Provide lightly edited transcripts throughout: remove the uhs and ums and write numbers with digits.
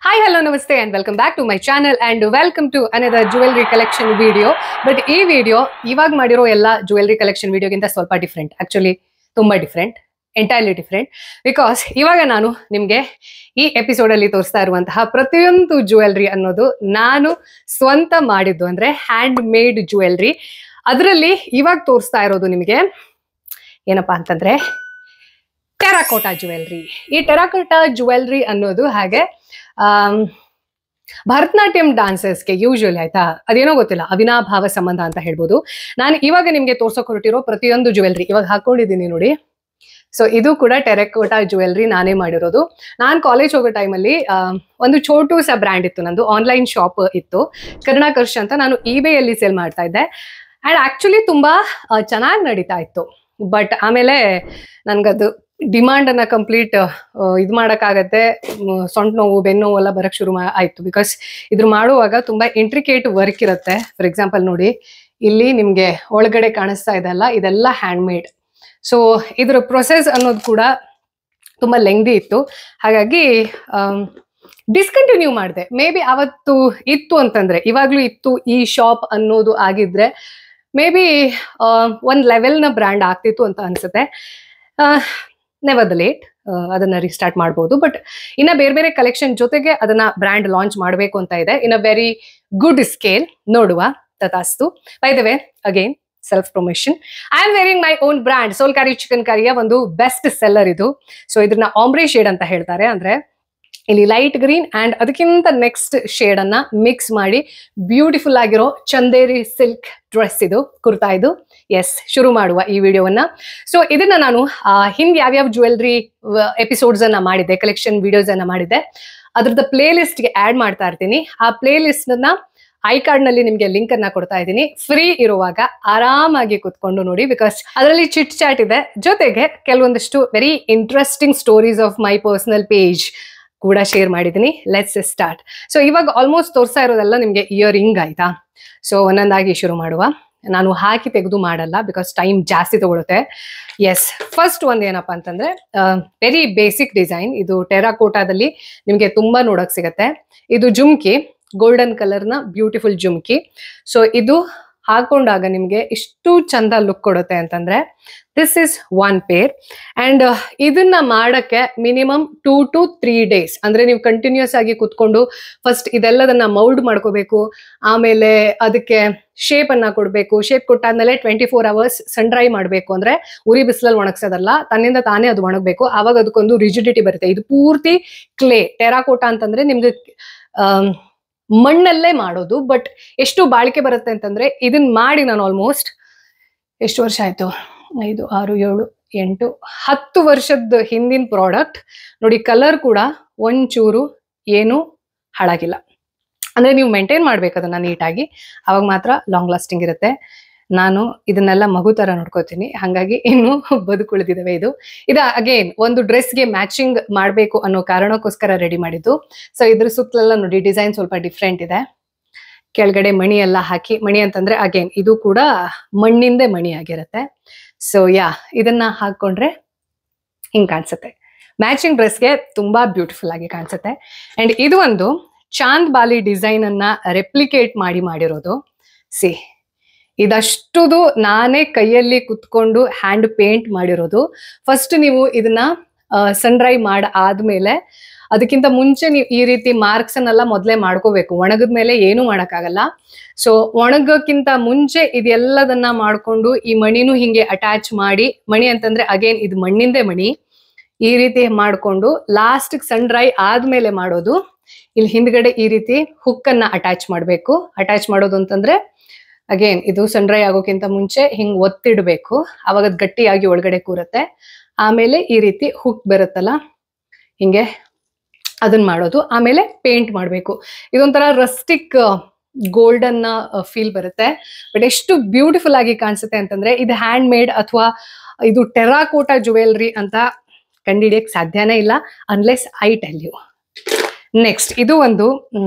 Hi, hello, namaste and welcome back to my channel and welcome to another jewelry collection video. But ಈ video ಇವಾಗ ಮಾಡಿರೋ ಎಲ್ಲ jewelry collection ವಿಡಿಯೋಗಿಂತ ಸ್ವಲ್ಪ different. Actually ತುಂಬಾ different, entirely different. Because ಇವಾಗ ನಾನು ನಿಮಗೆ ಈ ಎಪಿಸೋಡ್ ಅಲ್ಲಿ ತೋರಿಸ್ತಾ ಇರುವಂತಹ ಪ್ರತಿಯೊಂದು ಜ್ಯುವೆಲ್ರಿ ಅನ್ನೋದು ನಾನು ಸ್ವಂತ ಮಾಡಿದ್ದು, ಅಂದ್ರೆ ಹ್ಯಾಂಡ್ ಮೇಡ್ ಜ್ಯುವೆಲ್ರಿ. ಅದರಲ್ಲಿ ಇವಾಗ ತೋರಿಸ್ತಾ ಇರೋದು ನಿಮಗೆ ಏನಪ್ಪಾ ಅಂತಂದ್ರೆ ಟೆರಾಕೋಟಾ ಜ್ಯುವೆಲ್ರಿ. ಈ ಟೆರಾಕೋಟಾ ಜ್ಯುವೆಲ್ರಿ ಅನ್ನೋದು ಹಾಗೆ ಭರತನಾಟ್ಯಂ ಡಾನ್ಸರ್ಸ್ಗೆ ಯೂಶುವಲಿ ಆಯ್ತಾ, ಅದೇನೋ ಗೊತ್ತಿಲ್ಲ, ಅವಿನಾಭಾವ ಸಂಬಂಧ ಅಂತ ಹೇಳ್ಬೋದು. ನಾನು ಇವಾಗ ನಿಮ್ಗೆ ತೋರ್ಸೋಕ್ ಹೊರಟಿರೋ ಪ್ರತಿಯೊಂದು ಜ್ಯುವೆಲ್ರಿ ಇವಾಗ ಹಾಕೊಂಡಿದ್ದೀನಿ ನೋಡಿ. ಸೊ ಇದು ಕೂಡ ಟೆರಾಕೋಟಾ ಜ್ಯುವೆಲ್ರಿ ನಾನೇ ಮಾಡಿರೋದು. ನಾನು ಕಾಲೇಜ್ ಹೋಗೋ ಟೈಮಲ್ಲಿ ಒಂದು ಛೋಟು ಸ ಬ್ರ್ಯಾಂಡ್ ಇತ್ತು, ನಂದು ಆನ್ಲೈನ್ ಶಾಪ್ ಇತ್ತು, ಕರ್ನಾಕರ್ಷ್ ಅಂತ. ನಾನು eBayಯಲ್ಲಿ ಸೇಲ್ ಮಾಡ್ತಾ ಇದ್ದೆ ಅಂಡ್ ಆಕ್ಚುಲಿ ತುಂಬಾ ಚೆನ್ನಾಗಿ ನಡೀತಾ ಇತ್ತು. ಬಟ್ ಆಮೇಲೆ ನನ್ಗದು ಡಿಮಾಂಡ್ ಅನ್ನ ಕಂಪ್ಲೀಟ್ ಇದು ಮಾಡೋಕ್ಕಾಗತ್ತೆ, ಸೊಂಟ ನೋವು ಬೆನ್ನು ನೋವು ಎಲ್ಲ ಬರಕ್ ಶುರು ಆಯ್ತು. ಬಿಕಾಸ್ ಇದ್ರ ಮಾಡುವಾಗ ತುಂಬಾ ಇಂಟ್ರಿಕೇಟ್ ವರ್ಕ್ ಇರುತ್ತೆ. ಫಾರ್ ಎಕ್ಸಾಂಪಲ್ ನೋಡಿ, ಇಲ್ಲಿ ನಿಮ್ಗೆ ಒಳಗಡೆ ಕಾಣಿಸ್ತಾ ಇದೆಲ್ಲ, ಇದೆಲ್ಲ ಹ್ಯಾಂಡ್ ಮೇಡ್. ಸೊ ಇದ್ರ ಪ್ರೊಸೆಸ್ ಅನ್ನೋದು ಕೂಡ ತುಂಬಾ ಲೆಂಗ್ದಿ ಇತ್ತು. ಹಾಗಾಗಿ ಡಿಸ್ಕಂಟಿನ್ಯೂ ಮಾಡಿದೆ. ಮೇ ಬಿ ಅವತ್ತು ಇತ್ತು ಅಂತಂದ್ರೆ, ಇವಾಗ್ಲೂ ಇತ್ತು ಈ ಶಾಪ್ ಅನ್ನೋದು ಆಗಿದ್ರೆ ಮೇ ಬಿ ಒಂದ್ ಲೆವೆಲ್ನ ಬ್ರ್ಯಾಂಡ್ ಆಗ್ತಿತ್ತು ಅಂತ ಅನ್ಸುತ್ತೆ. ನೆವರ್ ದ ಲೇಟ್, ಅದನ್ನ ರಿಸ್ಟಾರ್ಟ್ ಮಾಡ್ಬೋದು. ಬಟ್ ಇನ್ನ ಬೇರೆ ಬೇರೆ ಕಲೆಕ್ಷನ್ ಜೊತೆಗೆ ಅದನ್ನ ಬ್ರ್ಯಾಂಡ್ ಲಾಂಚ್ ಮಾಡಬೇಕು ಅಂತ ಇದೆ, in a very good scale. ನೋಡುವ, ತಥಾಸ್ತು. By the way, again self promotion, I am wearing my own brand Solkari chicken ಕರಿಯ ಒಂದು ಬೆಸ್ಟ್ ಸೆಲ್ಲರ್ ಇದು. ಸೊ ಇದನ್ನ ಆಂಬ್ರೆ ಶೇಡ್ ಅಂತ ಹೇಳ್ತಾರೆ. ಅಂದ್ರೆ ಇಲ್ಲಿ ಲೈಟ್ ಗ್ರೀನ್ ಅಂಡ್ ಅದಕ್ಕಿಂತ ನೆಕ್ಸ್ಟ್ ಶೇಡ್ ಅನ್ನ ಮಿಕ್ಸ್ ಮಾಡಿ ಬ್ಯೂಟಿಫುಲ್ ಆಗಿರೋ ಚಂದೇರಿ ಸಿಲ್ಕ್ ಡ್ರೆಸ್ ಇದು, ಕುರ್ತಾ ಇದು. ಎಸ್, ಶುರು ಮಾಡುವ ಈ ವಿಡಿಯೋವನ್ನ. ಸೊ ಇದನ್ನ ನಾನು ಹಿಂದೆ ಯಾವ್ಯಾವ ಜ್ಯುವೆಲ್ರಿ ಎಪಿಸೋಡ್ಸ್ ಅನ್ನ ಮಾಡಿದ್ದೆ, ಕಲೆಕ್ಷನ್ ವಿಡಿಯೋಸ್ ಅನ್ನ ಮಾಡಿದ್ದೆ, ಅದ್ರದ್ದು ಪ್ಲೇ ಲಿಸ್ಟ್ಗೆ ಆಡ್ ಮಾಡ್ತಾ ಇರ್ತೀನಿ. ಆ ಪ್ಲೇ ಲಿಸ್ಟ್ ನ ಐ ಕಾರ್ಡ್ ನಲ್ಲಿ ನಿಮ್ಗೆ ಲಿಂಕ್ ಅನ್ನ ಕೊಡ್ತಾ ಇದ್ದೀನಿ. ಫ್ರೀ ಇರುವಾಗ ಆರಾಮಾಗಿ ಕುತ್ಕೊಂಡು ನೋಡಿ, ಬಿಕಾಸ್ ಅದರಲ್ಲಿ ಚಿಟ್ ಚಾಟ್ ಇದೆ, ಜೊತೆಗೆ ಕೆಲವೊಂದಿಷ್ಟು very interesting stories of my personal page ಕೂಡ ಶೇರ್ ಮಾಡಿದ್ದೀನಿ. Let's start. ಸೊ ಇವಾಗ ಆಲ್ಮೋಸ್ಟ್ ತೋರಿಸ್ತಾ ಇರೋದೆಲ್ಲ ನಿಮ್ಗೆ ಇಯರಿಂಗ್ ಆಯ್ತಾ. ಸೊ ಒಂದೊಂದಾಗಿ ಶುರು ಮಾಡುವ. ನಾನು ಹಾಕಿ ತೆಗೆದು ಮಾಡಲ್ಲ, ಬಿಕಾಸ್ ಟೈಮ್ ಜಾಸ್ತಿ ತಗೊಳುತ್ತೆ. ಎಸ್, ಫಸ್ಟ್ ಒಂದ್ ಏನಪ್ಪಾ ಅಂತಂದ್ರೆ ವೆರಿ ಬೇಸಿಕ್ ಡಿಸೈನ್. ಇದು ಟೆರಾಕೋಟಾದಲ್ಲಿ ನಿಮ್ಗೆ ತುಂಬಾ ನೋಡಕ್ ಸಿಗತ್ತೆ. ಇದು ಜುಮ್ಕಿ, ಗೋಲ್ಡನ್ ಕಲರ್ ನ ಬ್ಯೂಟಿಫುಲ್ ಜುಮ್ಕಿ. ಸೊ ಇದು ಹಾಕೊಂಡಾಗ ನಿಮ್ಗೆ ಇಷ್ಟು ಚಂದ ಲುಕ್ ಕೊಡುತ್ತೆ ಅಂತಂದ್ರೆ this is one pair. And ಇದನ್ನ ಮಾಡಕ್ಕೆ ಮಿನಿಮಮ್ 2 to 3 days, ಅಂದ್ರೆ ನೀವು ಕಂಟಿನ್ಯೂಸ್ ಆಗಿ ಕುತ್ಕೊಂಡು ಫಸ್ಟ್ ಇದೆಲ್ಲದನ್ನ ಮೌಲ್ಡ್ ಮಾಡ್ಕೋಬೇಕು, ಆಮೇಲೆ ಅದಕ್ಕೆ ಶೇಪ್ ಅನ್ನ ಕೊಡ್ಬೇಕು. ಶೇಪ್ ಕೊಟ್ಟಾದ್ಮೇಲೆ 24 hours ಸನ್ ಡ್ರೈ ಮಾಡ್ಬೇಕು. ಅಂದ್ರೆ ಉರಿ ಬಿಸಿಲಲ್ಲಿ ಒಣಗ್ಸೋದಲ್ಲ, ತನ್ನಿಂದ ತಾನೇ ಅದು ಒಣಗಬೇಕು. ಆವಾಗ ಅದಕ್ಕೊಂದು ರಿಜಿಡಿಟಿ ಬರುತ್ತೆ. ಇದು ಪೂರ್ತಿ ಕ್ಲೇ. ಟೆರಾಕೋಟಾ ಅಂತಂದ್ರೆ ನಿಮ್ಗೆ ಮಣ್ಣಲ್ಲೇ ಮಾಡೋದು. ಬಟ್ ಎಷ್ಟು ಬಾಳಿಕೆ ಬರುತ್ತೆ ಅಂತಂದ್ರೆ, ಇದನ್ನ ಮಾಡಿ ನಾನು ಆಲ್ಮೋಸ್ಟ್ ಎಷ್ಟು ವರ್ಷ ಆಯ್ತು, 5, 6, 7, 8, 10 ವರ್ಷದ ಹಿಂದಿನ ಪ್ರಾಡಕ್ಟ್ ನೋಡಿ. ಕಲರ್ ಕೂಡ ಒಂಚೂರು ಏನು ಹಾಳಾಗಿಲ್ಲ. ಅಂದ್ರೆ ನೀವು ಮೇಂಟೈನ್ ಮಾಡ್ಬೇಕು ಅದನ್ನ ನೀಟಾಗಿ, ಅವಾಗ ಮಾತ್ರ ಲಾಂಗ್ ಲಾಸ್ಟಿಂಗ್ ಇರುತ್ತೆ. ನಾನು ಇದನ್ನೆಲ್ಲ ಮಗು ತರ ನೋಡ್ಕೋತೀನಿ, ಹಾಗಾಗಿ ಇನ್ನು ಬದುಕುಳಿದಿದ್ದಾವೆ. ಇದು ಅಗೇನ್ ಒಂದು ಡ್ರೆಸ್ಗೆ ಮ್ಯಾಚಿಂಗ್ ಮಾಡಬೇಕು ಅನ್ನೋ ಕಾರಣಕ್ಕೋಸ್ಕರ ರೆಡಿ ಮಾಡಿದ್ದು. ಸೊ ಇದ್ರ ಸುತ್ತಲೆಲ್ಲ ನೋಡಿ ಡಿಸೈನ್ ಸ್ವಲ್ಪ ಡಿಫ್ರೆಂಟ್ ಇದೆ. ಕೆಳಗಡೆ ಮಣಿ ಎಲ್ಲ ಹಾಕಿ, ಮಣಿ ಅಂತಂದ್ರೆ ಅಗೇನ್ ಇದು ಕೂಡ ಮಣ್ಣಿಂದೆ ಮಣಿ ಆಗಿರುತ್ತೆ. ಸೊ ಇದನ್ನ ಹಾಕೊಂಡ್ರೆ ಹಿಂಗ್ ಕಾಣಿಸುತ್ತೆ. ಮ್ಯಾಚಿಂಗ್ ಡ್ರೆಸ್ಗೆ ತುಂಬಾ ಬ್ಯೂಟಿಫುಲ್ ಆಗಿ ಕಾಣಿಸುತ್ತೆ. ಅಂಡ್ ಇದು ಒಂದು ಚಾಂದ್ ಬಾಲಿ ಡಿಸೈನ್ ಅನ್ನ ರೆಪ್ಲಿಕೇಟ್ ಮಾಡಿರೋದು. ಸಿ, ಇದಷ್ಟುದು ನಾನೇ ಕೈಯಲ್ಲಿ ಕುತ್ಕೊಂಡು ಹ್ಯಾಂಡ್ ಪೇಂಟ್ ಮಾಡಿರೋದು. ಫಸ್ಟ್ ನೀವು ಇದನ್ನ ಸನ್ ಡ್ರೈ ಆದ್ಮೇಲೆ, ಅದಕ್ಕಿಂತ ಮುಂಚೆ ನೀವು ಈ ರೀತಿ ಮಾರ್ಕ್ಸ್ ಅನ್ನೆಲ್ಲ ಮೊದಲೇ ಮಾಡ್ಕೋಬೇಕು. ಒಣಗದ್ಮೇಲೆ ಏನು ಮಾಡಕ್ಕಾಗಲ್ಲ. ಸೊ ಒಣಗಕ್ಕಿಂತ ಮುಂಚೆ ಇದೆಲ್ಲದನ್ನ ಮಾಡ್ಕೊಂಡು ಈ ಮಣಿನೂ ಹಿಂಗೆ ಅಟ್ಯಾಚ್ ಮಾಡಿ, ಮಣಿ ಅಂತಂದ್ರೆ ಅಗೇನ್ ಇದು ಮಣ್ಣಿಂದೆ ಮಣಿ, ಈ ರೀತಿ ಮಾಡ್ಕೊಂಡು ಲಾಸ್ಟ್ ಸನ್ ಡ್ರೈ ಆದ್ಮೇಲೆ ಮಾಡೋದು. ಇಲ್ಲಿ ಹಿಂದ್ಗಡೆ ಈ ರೀತಿ ಹುಕ್ ಅನ್ನ ಅಟ್ಯಾಚ್ ಮಾಡ್ಬೇಕು. ಅಟ್ಯಾಚ್ ಮಾಡೋದು ಅಂತಂದ್ರೆ ಅಗೇನ್ ಇದು ಸನ್ ಡ್ರೈ ಆಗೋಕ್ಕಿಂತ ಮುಂಚೆ ಹಿಂಗ್ ಒತ್ತಿಡ್ಬೇಕು, ಅವಾಗ ಅದು ಗಟ್ಟಿಯಾಗಿ ಒಳಗಡೆ ಕೂರುತ್ತೆ. ಆಮೇಲೆ ಈ ರೀತಿ ಹುಕ್ ಬರುತ್ತಲ್ಲ, ಹಿಂಗೆ ಅದನ್ನ ಮಾಡೋದು. ಆಮೇಲೆ ಪೇಂಟ್ ಮಾಡ್ಬೇಕು. ಇದೊಂಥರ ರಸ್ಟಿಕ್ ಗೋಲ್ಡನ್ ಫೀಲ್ ಬರುತ್ತೆ. ಬಟ್ ಎಷ್ಟು ಬ್ಯೂಟಿಫುಲ್ ಆಗಿ ಕಾಣಿಸುತ್ತೆ ಅಂತಂದ್ರೆ, ಇದು ಹ್ಯಾಂಡ್ ಮೇಡ್ ಅಥವಾ ಇದು ಟೆರಾಕೋಟಾ ಜ್ಯುವೆಲ್ರಿ ಅಂತ ಕಂಡುಹಿಡಿಯಕ್ ಸಾಧ್ಯನೇ ಇಲ್ಲ, unless I tell you. Next ಇದು ಒಂದು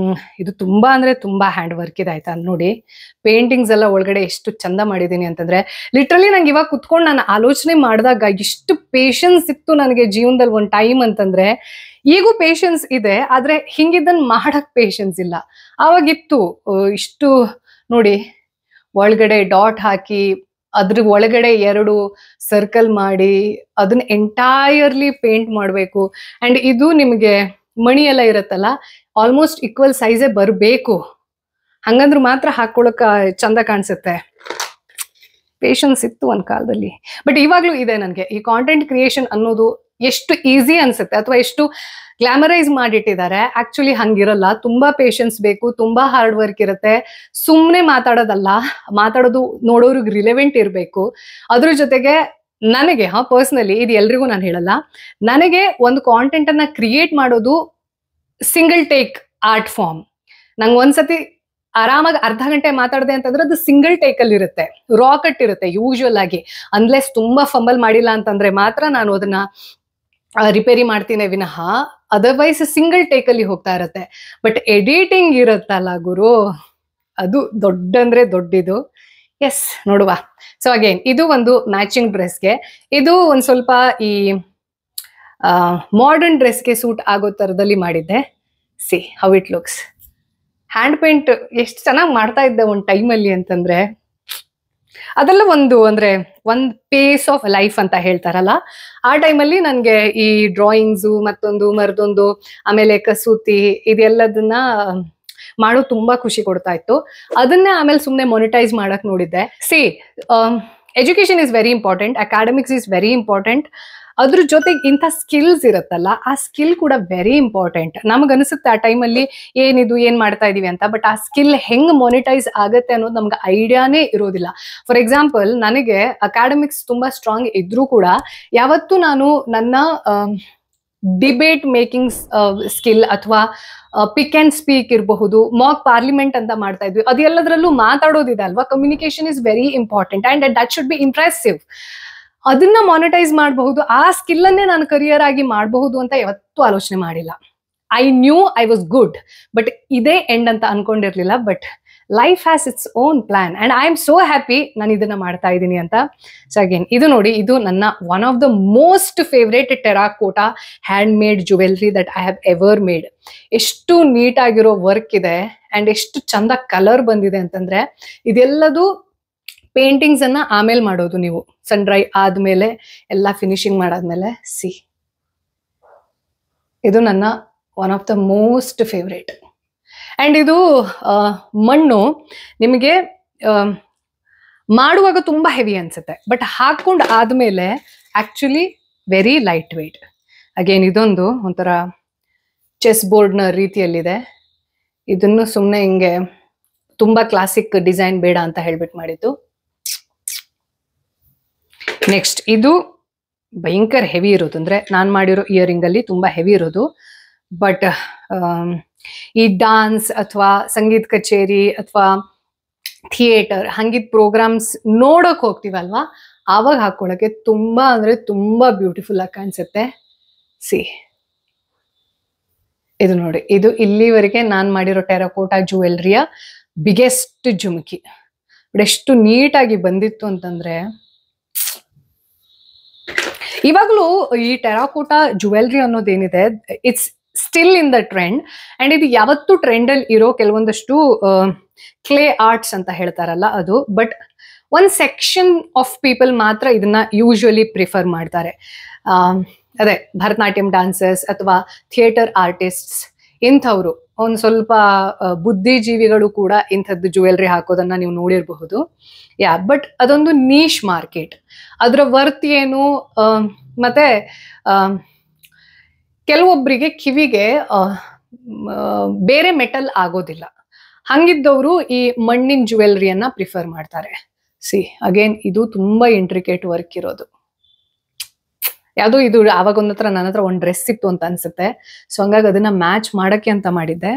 ಇದು ತುಂಬಾ ಅಂದ್ರೆ ತುಂಬಾ ಹ್ಯಾಂಡ್ ವರ್ಕ್ ಇದೆ ಆಯ್ತಾ. ನೋಡಿ ಪೇಂಟಿಂಗ್ಸ್ ಎಲ್ಲ ಒಳಗಡೆ ಎಷ್ಟು ಚಂದ ಮಾಡಿದೀನಿ ಅಂತಂದ್ರೆ, ಲಿಟ್ರಲಿ ನಂಗೆ ಇವಾಗ ಕುತ್ಕೊಂಡು ನಾನು ಆಲೋಚನೆ ಮಾಡಿದಾಗ ಎಷ್ಟು ಪೇಷನ್ಸ್ ಇತ್ತು ನನಗೆ ಜೀವನದಲ್ಲಿ ಒಂದು ಟೈಮ್ ಅಂತಂದ್ರೆ, ಈಗೂ ಪೇಷನ್ಸ್ ಇದೆ, ಆದ್ರೆ ಹಿಂಗಿದ್ದನ್ ಮಾಡಕ್ ಪೇಷನ್ಸ್ ಇಲ್ಲ. ಆವಾಗಿತ್ತು. ಇಷ್ಟು ನೋಡಿ, ಒಳಗಡೆ ಡಾಟ್ ಹಾಕಿ ಅದ್ರ ಒಳಗಡೆ 2 ಸರ್ಕಲ್ ಮಾಡಿ ಅದನ್ನ ಎಂಟೈರ್ಲಿ ಪೇಂಟ್ ಮಾಡಬೇಕು. ಅಂಡ್ ಇದು ನಿಮಗೆ ಮಣಿ ಎಲ್ಲ ಇರತ್ತಲ್ಲ, ಆಲ್ಮೋಸ್ಟ್ ಈಕ್ವಲ್ ಸೈಜೇ ಬರಬೇಕು, ಹಂಗಂದ್ರೆ ಮಾತ್ರ ಹಾಕೊಳಕ ಚಂದ ಕಾಣಿಸುತ್ತೆ. ಪೇಷನ್ಸ್ ಇತ್ತು ಒಂದ್ ಕಾಲದಲ್ಲಿ, ಬಟ್ ಇವಾಗ್ಲೂ ಇದೆ ನನಗೆ. ಈ ಕಾಂಟೆಂಟ್ ಕ್ರಿಯೇಷನ್ ಅನ್ನೋದು ಎಷ್ಟು ಈಸಿ ಅನ್ಸುತ್ತೆ ಅಥವಾ ಎಷ್ಟು ಗ್ಲಾಮರೈಸ್ ಮಾಡಿಟ್ಟಿದ್ದಾರೆ, ಆಕ್ಚುಲಿ ಹಂಗಿರಲ್ಲ. ತುಂಬಾ ಪೇಷನ್ಸ್ ಬೇಕು, ತುಂಬಾ ಹಾರ್ಡ್ ವರ್ಕ್ ಇರುತ್ತೆ. ಸುಮ್ನೆ ಮಾತಾಡೋದಲ್ಲ, ಮಾತಾಡೋದು ನೋಡೋರಿಗೆ ರಿಲೆವೆಂಟ್ ಇರಬೇಕು. ಅದ್ರ ಜೊತೆಗೆ ನನಗೆ ಪರ್ಸನಲಿ, ಇದು ಎಲ್ರಿಗೂ ನಾನು ಹೇಳಲ್ಲ, ನನಗೆ ಒಂದು ಕಾಂಟೆಂಟ್ ಅನ್ನ ಕ್ರಿಯೇಟ್ ಮಾಡೋದು ಸಿಂಗಲ್ ಟೇಕ್ ಆರ್ಟ್ ಫಾರ್ಮ್. ನಂಗೆ ಒಂದ್ಸತಿ ಆರಾಮಾಗಿ ಅರ್ಧ ಗಂಟೆ ಮಾತಾಡಿದೆ ಅಂತಂದ್ರೆ ಅದು ಸಿಂಗಲ್ ಟೇಕ್ ಅಲ್ಲಿ ಇರುತ್ತೆ, ರಾ ಕಟ್ ಇರುತ್ತೆ ಯೂಶುವಲ್ ಆಗಿ. ಅನ್ಲೆಸ್ ತುಂಬಾ ಫಂಬಲ್ ಮಾಡಿಲ್ಲ ಅಂತಂದ್ರೆ ಮಾತ್ರ ನಾನು ಅದನ್ನ ರಿಪೇರಿ ಮಾಡ್ತೀನಿ ವಿನಃ, ಅದರ್ವೈಸ್ ಸಿಂಗಲ್ ಟೇಕ್ ಅಲ್ಲಿ ಹೋಗ್ತಾ ಇರುತ್ತೆ. ಬಟ್ ಎಡಿಟಿಂಗ್ ಇರುತ್ತಲ್ಲ ಗುರು, ಅದು ದೊಡ್ಡಂದ್ರೆ ದೊಡ್ಡದು. ಎಸ್, ನೋಡುವ. ಸೊ ಅಗೇನ್ ಇದು ಒಂದು ಮ್ಯಾಚಿಂಗ್ ಡ್ರೆಸ್ಗೆ, ಇದು ಒಂದ್ ಸ್ವಲ್ಪ ಈ ಮಾಡರ್ನ್ ಡ್ರೆಸ್ಗೆ ಸೂಟ್ ಆಗೋ ತರದಲ್ಲಿ ಮಾಡಿದ್ದೆ. C how it looks. Hand paint ಎಷ್ಟು ಚೆನ್ನಾಗಿ ಮಾಡ್ತಾ ಇದ್ದೆ ಒಂದು ಟೈಮಲ್ಲಿ ಅಂತಂದ್ರೆ, ಅದೆಲ್ಲ ಒಂದು ಪೇಸ್ ಆಫ್ ಲೈಫ್ ಅಂತ ಹೇಳ್ತಾರಲ್ಲ, ಆ ಟೈಮಲ್ಲಿ ನನಗೆ ಈ ಡ್ರಾಯಿಂಗ್ಸು ಮತ್ತೊಂದು ಮರದೊಂದು ಆಮೇಲೆ ಕಸೂತಿ ಇದೆಲ್ಲದನ್ನ ಮಾಡೋ ತುಂಬಾ ಖುಷಿ ಕೊಡ್ತಾ ಇತ್ತು. ಅದನ್ನೇ ಆಮೇಲೆ ಸುಮ್ಮನೆ ಮೊನಿಟೈಸ್ ಮಾಡಕ್ ನೋಡಿದ್ದೆ. C, education is very important, academics is very important. ಅದ್ರ ಜೊತೆಗೆ ಇಂಥ ಸ್ಕಿಲ್ಸ್ ಇರುತ್ತಲ್ಲ, ಆ ಸ್ಕಿಲ್ ಕೂಡ ವೆರಿ ಇಂಪಾರ್ಟೆಂಟ್. ನಮಗನ್ಸುತ್ತೆ ಆ ಟೈಮಲ್ಲಿ ಏನ್ ಮಾಡ್ತಾ ಇದೀವಿ ಅಂತ, ಬಟ್ ಆ ಸ್ಕಿಲ್ ಹೆಂಗ್ ಮೊನಿಟೈಸ್ ಆಗತ್ತೆ ಅನ್ನೋದು ನಮ್ಗೆ ಐಡಿಯಾನೇ ಇರೋದಿಲ್ಲ. ಫಾರ್ ಎಕ್ಸಾಂಪಲ್, ನನಗೆ ಅಕಾಡೆಮಿಕ್ಸ್ ತುಂಬಾ ಸ್ಟ್ರಾಂಗ್ ಇದ್ರೂ ಕೂಡ ಯಾವತ್ತೂ ನಾನು ನನ್ನ ಡಿಬೇಟ್ ಮೇಕಿಂಗ್ ಸ್ಕಿಲ್ ಅಥವಾ ಪಿಕ್ ಅಂಡ್ ಸ್ಪೀಕ್ ಇರಬಹುದು, ಮಾಕ್ ಪಾರ್ಲಿಮೆಂಟ್ ಅಂತ ಮಾಡ್ತಾ ಇದ್ವಿ, ಅದೆಲ್ಲದರಲ್ಲೂ ಮಾತಾಡೋದಿದೆ ಅಲ್ವಾ. Communication is very important and that should be impressive. ಅದನ್ನ ಮಾನಿಟೈಸ್ ಮಾಡಬಹುದು, ಆ ಸ್ಕಿಲ್ ಅನ್ನೇ ನಾನು ಕರಿಯರ್ ಆಗಿ ಮಾಡಬಹುದು ಅಂತ ಯಾವತ್ತೂ ಆಲೋಚನೆ ಮಾಡಿಲ್ಲ. I knew I was good, but ಇದೇ ಎಂಡ್ ಅಂತ ಅನ್ಕೊಂಡಿರ್ಲಿಲ್ಲ. But life has its own plan and I am so happy ನಾನು ಇದನ್ನ ಮಾಡ್ತಾ ಇದ್ದೀನಿ ಅಂತ. ಸೊ ಅಗೇನ್ ಇದು ನೋಡಿ, ಇದು ನನ್ನ one of the most favourite terracotta hand made jewellery that I have ever made. ಎಷ್ಟು ನೀಟಾಗಿರೋ ವರ್ಕ್ ಇದೆ ಅಂಡ್ ಎಷ್ಟು ಚಂದ ಕಲರ್ ಬಂದಿದೆ ಅಂತಂದ್ರೆ, ಇದೆಲ್ಲದು ಪೇಂಟಿಂಗ್ಸ್ ಅನ್ನ ಆಮೇಲೆ ಮಾಡೋದು ನೀವು, ಸನ್ ಡ್ರೈ ಆದ್ಮೇಲೆ ಎಲ್ಲ ಫಿನಿಶಿಂಗ್ ಮಾಡಾದ್ಮೇಲೆ. ಸಿ, ಇದು ನನ್ನ one of the most favourite. And ಇದು ಮಣ್ಣು ನಿಮಗೆ ಮಾಡುವಾಗ ತುಂಬಾ ಹೆವಿ ಅನ್ಸುತ್ತೆ, ಬಟ್ ಹಾಕೊಂಡು ಆದ್ಮೇಲೆ actually very light weight. Again ಇದೊಂದು ಒಂಥರ ಚೆಸ್ ಬೋರ್ಡ್ನ ರೀತಿಯಲ್ಲಿದೆ. ಇದನ್ನು ಸುಮ್ಮನೆ ಹಿಂಗೆ ತುಂಬಾ ಕ್ಲಾಸಿಕ್ ಡಿಸೈನ್ ಬೇಡ ಅಂತ ಹೇಳ್ಬಿಟ್ಟು ಮಾಡಿದ್ದು. ನೆಕ್ಸ್ಟ್ ಇದು ಭಯಂಕರ ಹೆವಿ ಇರೋದು, ಅಂದ್ರೆ ನಾನು ಮಾಡಿರೋ ಇಯರಿಂಗ್ ಅಲ್ಲಿ ತುಂಬಾ ಹೆವಿ ಇರೋದು. ಬಟ್ ಈ ಡಾನ್ಸ್ ಅಥವಾ ಸಂಗೀತ ಕಚೇರಿ ಅಥವಾ ಥಿಯೇಟರ್ ಹಂಗಿದ್ ಪ್ರೋಗ್ರಾಮ್ಸ್ ನೋಡಕ್ ಹೋಗ್ತೀವಲ್ವಾ, ಆವಾಗ ಹಾಕೊಳಕ್ಕೆ ತುಂಬಾ ಅಂದ್ರೆ ತುಂಬಾ ಬ್ಯೂಟಿಫುಲ್ ಆಗಿ ಕಾಣಿಸುತ್ತೆ. ಸಿ, ಇದು ನೋಡಿ, ಇದು ಇಲ್ಲಿವರೆಗೆ ನಾನು ಮಾಡಿರೋ ಟೆರಾಕೋಟಾ ಜುವೆಲ್ರಿಯ ಬಿಗ್ಗೆಸ್ಟ್ ಜುಮ್ಕಿ. ಎಷ್ಟು ನೀಟಾಗಿ ಬಂದಿತ್ತು ಅಂತಂದ್ರೆ, ಇವಾಗಲೂ ಈ ಟೆರಾಕೋಟಾ ಜುವೆಲ್ರಿ ಅನ್ನೋದೇನಿದೆ, it's still in the trend. And ಇದು ಯಾವತ್ತೂ ಟ್ರೆಂಡ್ ಅಲ್ಲಿ ಇರೋ ಕೆಲವೊಂದಷ್ಟು ಕ್ಲೇ ಆರ್ಟ್ಸ್ ಅಂತ ಹೇಳ್ತಾರಲ್ಲ ಅದು. ಬಟ್ ಒಂದ್ ಸೆಕ್ಷನ್ ಆಫ್ ಪೀಪಲ್ ಮಾತ್ರ ಇದನ್ನ ಯೂಶುವಲಿ ಪ್ರಿಫರ್ ಮಾಡ್ತಾರೆ. ಅದೇ ಭರತನಾಟ್ಯಂ ಡಾನ್ಸರ್ಸ್ ಅಥವಾ ಥಿಯೇಟರ್ ಆರ್ಟಿಸ್ಟ್ಸ್, ಇಂಥವ್ರು ಒಂದ್ ಸ್ವಲ್ಪ ಬುದ್ಧಿಜೀವಿಗಳು ಕೂಡ ಇಂಥದ್ದು ಜುವೆಲ್ರಿ ಹಾಕೋದನ್ನ ನೀವು ನೋಡಿರಬಹುದು. ಬಟ್ ಅದೊಂದು ನೀಶ್ ಮಾರ್ಕೆಟ್. ಅದರ ವರ್ತ್ ಏನು, ಮತ್ತೆ ಕೆಲವೊಬ್ಬರಿಗೆ ಕಿವಿಗೆ ಬೇರೆ ಮೆಟಲ್ ಆಗೋದಿಲ್ಲ. ಹಂಗಿದ್ದವರು ಈ ಮಣ್ಣಿನ ಜುವೆಲ್ರಿಯನ್ನ ಪ್ರಿಫರ್ ಮಾಡ್ತಾರೆ. ಸಿ, ಅಗೇನ್ ಇದು ತುಂಬಾ ಇಂಟ್ರಿಕೇಟ್ ವರ್ಕ್ ಇರೋದು. ಯಾವುದು ಇದು ಆವಾಗ ನನ್ನ ಹತ್ರ ಒಂದು ಡ್ರೆಸ್ ಇತ್ತು ಅಂತ ಅನ್ಸುತ್ತೆ. ಸೊ ಹಂಗಾಗಿ ಅದನ್ನ ಮ್ಯಾಚ್ ಮಾಡಕ್ಕೆ ಅಂತ ಮಾಡಿದ್ದೆ.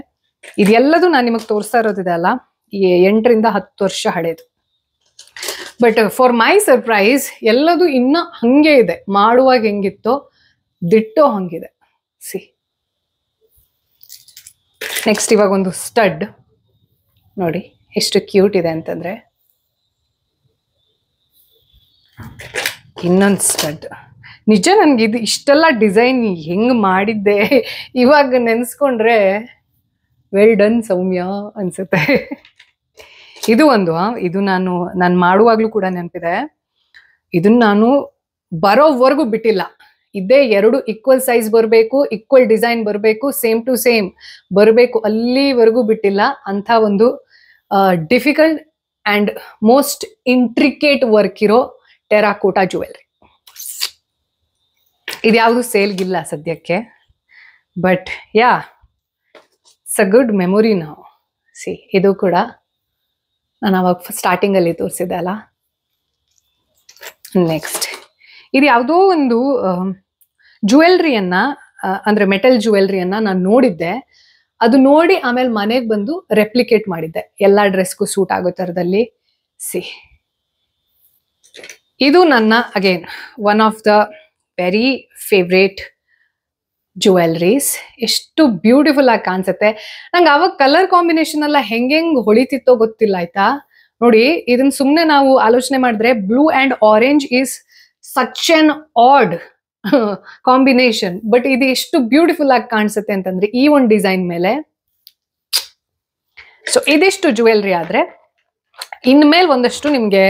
ಇದೆಲ್ಲದು ನಾನು ನಿಮಗೆ ತೋರಿಸ್ತಾ ಇರೋದಿದೆ ಅಲ್ಲ, ಈ 8 ರಿಂದ 10 ವರ್ಷ ಹಳೇದು. ಬಟ್ ಫಾರ್ ಮೈ ಸರ್ಪ್ರೈಸ್ ಎಲ್ಲದು ಇನ್ನ ಹಂಗೆ ಇದೆ, ಮಾಡುವಾಗ ಹೆಂಗಿತ್ತೋ ದಿಟ್ಟೋ ಹಂಗಿದೆ. ಸಿ, ನೆಕ್ಸ್ಟ್ ಇವಾಗ ಒಂದು ಸ್ಟಡ್ ನೋಡಿ ಎಷ್ಟು ಕ್ಯೂಟ್ ಇದೆ ಅಂತಂದ್ರೆ, ಇನ್ನೊಂದು ಸ್ಟಡ್. ನಿಜ ನನ್ಗೆ ಇದು ಇಷ್ಟೆಲ್ಲ ಡಿಸೈನ್ ಹೆಂಗ್ ಮಾಡಿದ್ದೆ ಇವಾಗ ನೆನ್ಸ್ಕೊಂಡ್ರೆ ವೆಲ್ ಡನ್ ಸೌಮ್ಯ ಅನ್ಸುತ್ತೆ. ಇದು ಒಂದು ಇದು ನಾನು ಮಾಡುವಾಗ್ಲೂ ಕೂಡ ನೆನಪಿದೆ. ಇದನ್ನ ನಾನು ಬರೋವರೆಗೂ ಬಿಟ್ಟಿಲ್ಲ. ಇದೇ 2 ಈಕ್ವಲ್ ಸೈಜ್ ಬರಬೇಕು, ಈಕ್ವಲ್ ಡಿಸೈನ್ ಬರಬೇಕು, ಸೇಮ್ ಟು ಸೇಮ್ ಬರಬೇಕು, ಅಲ್ಲಿವರೆಗೂ ಬಿಟ್ಟಿಲ್ಲ. ಅಂತ ಒಂದು difficult and most intricate work ಇರೋ ಟೆರಾಕೋಟಾ ಜ್ಯುವೆಲ್ರಿ. ಇದ್ಯಾವುದು ಸೇಲ್ಗಿಲ್ಲ ಸದ್ಯಕ್ಕೆ, but yeah it's a good memory ನಾವು. ಸಿ ಇದು ಕೂಡ ನಾನು ಅವಾಗ ಸ್ಟಾರ್ಟಿಂಗಲ್ಲಿ ತೋರಿಸಿದೆ ಅಲ್ಲ. ನೆಕ್ಸ್ಟ್ ಇದು ಯಾವುದೋ ಒಂದು ಜ್ಯುವೆಲ್ರಿಯನ್ನ ಅಂದ್ರೆ ಮೆಟಲ್ ಜ್ಯುವೆಲ್ರಿಯನ್ನ ನಾನು ನೋಡಿದ್ದೆ. ಅದು ನೋಡಿ ಆಮೇಲೆ ಮನೆಗೆ ಬಂದು ರೆಪ್ಲಿಕೇಟ್ ಮಾಡಿದ್ದೆ ಎಲ್ಲಾ ಡ್ರೆಸ್ಗೂ ಸೂಟ್ ಆಗೋ ಥರದಲ್ಲಿ. ಸಿ ಇದು ನನ್ನ again one of the very favourite jewelleries. ಎಷ್ಟು ಬ್ಯೂಟಿಫುಲ್ ಆಗಿ ಕಾಣಿಸುತ್ತೆ. ನಂಗೆ ಅವಾಗ ಕಲರ್ ಕಾಂಬಿನೇಷನ್ ಎಲ್ಲ ಹೆಂಗ್ ಹೊಳಿತಿತ್ತೋ ಗೊತ್ತಿಲ್ಲ ಆಯ್ತಾ. ನೋಡಿ ಇದನ್ನ ಸುಮ್ಮನೆ ನಾವು ಆಲೋಚನೆ ಮಾಡಿದ್ರೆ blue and orange is such an odd combination, but ಇದು ಎಷ್ಟು ಬ್ಯೂಟಿಫುಲ್ ಆಗಿ ಕಾಣಿಸುತ್ತೆ ಅಂತಂದ್ರೆ ಈ ಒಂದು ಡಿಸೈನ್ ಮೇಲೆ. ಸೊ ಇದಿಷ್ಟು ಜ್ಯುವೆಲ್ರಿ ಆದ್ರೆ ಇನ್ಮೇಲೆ ಒಂದಷ್ಟು ನಿಮ್ಗೆ